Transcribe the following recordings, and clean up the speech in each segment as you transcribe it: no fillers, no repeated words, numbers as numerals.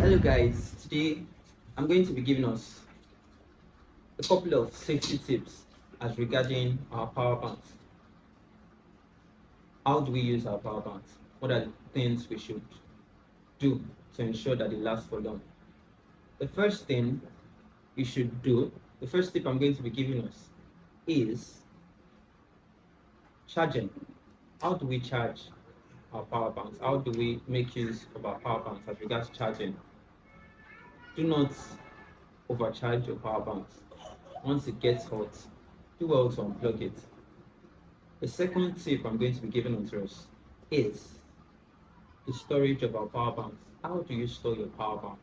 Hello guys, today I'm going to be giving us a couple of safety tips as regarding our power banks. How do we use our power banks? What are the things we should do to ensure that they last for long? The first thing you should do, the first tip I'm going to be giving us is charging. How do we charge our power banks? How do we make use of our power banks as regards charging? Do not overcharge your power banks. Once it gets hot, do well to unplug it. The second tip I'm going to be giving unto us is the storage of our power banks. How do you store your power banks?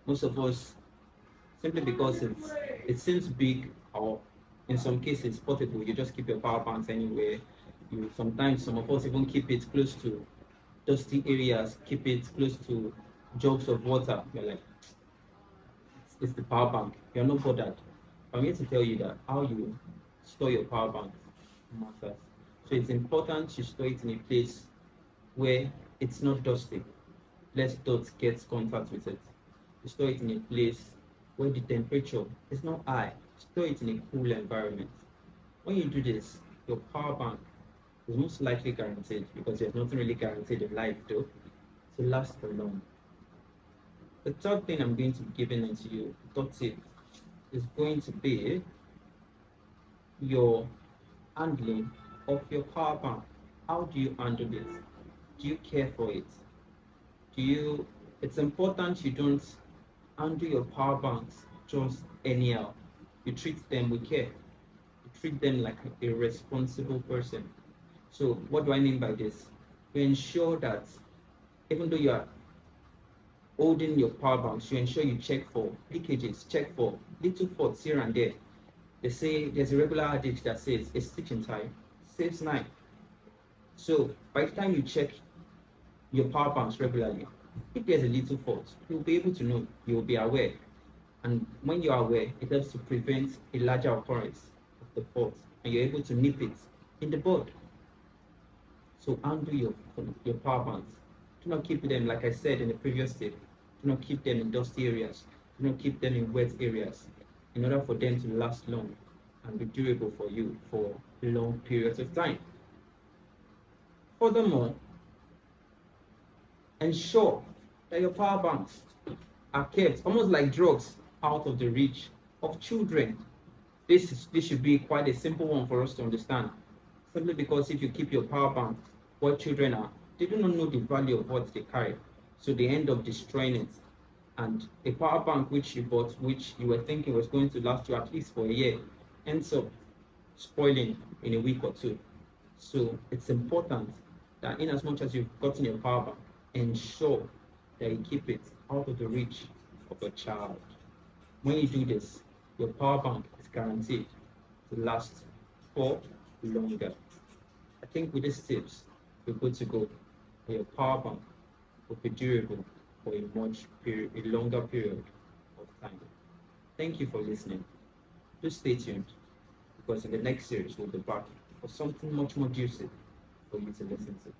Most of us, simply because it seems big, or in some cases portable, you just keep your power banks anywhere. Sometimes some of us even keep it close to dusty areas, keep it close to jugs of water. You're like, it's the power bank. You're not bothered. I'm here to tell you that how you store your power bank matters. So it's important to store it in a place where it's not dusty. Less dust gets contact with it. You store it in a place where the temperature is not high. Store it in a cool environment. When you do this, your power bank is most likely guaranteed, because there's nothing really guaranteed in life though, to last for long. The third thing I'm going to be giving into you, the third tip, is going to be your handling of your power bank. How do you handle this? Do you care for it? It's important you don't handle your power banks just anyhow. You treat them with care. You treat them like a responsible person. So what do I mean by this? You ensure that even though you are holding your power banks, you ensure you check for leakages, check for little faults here and there. They say there's a regular adage that says a stitch in time saves nine. So by the time you check your power banks regularly, if there's a little fault, you'll be able to know, you'll be aware. And when you're aware, it helps to prevent a larger occurrence of the fault, and you're able to nip it in the bud. So handle your power banks. Do not keep them, like I said in the previous tip, do not keep them in dusty areas. Do not keep them in wet areas, in order for them to last long and be durable for you for long periods of time. Furthermore, ensure that your power banks are kept almost like drugs out of the reach of children. This should be quite a simple one for us to understand. Simply because if you keep your power bank where children are, they do not know the value of what they carry. So they end up destroying it. And a power bank which you bought, which you were thinking was going to last you at least for a year, ends up spoiling in a week or two. So it's important that in as much as you've gotten your power bank, ensure that you keep it out of the reach of a child. When you do this, your power bank is guaranteed to last for longer. I think with these tips, you're good to go. Your power bank will be durable for a longer period of time. Thank you for listening. Do stay tuned, because in the next series we'll be back for something much more juicy for you to listen to.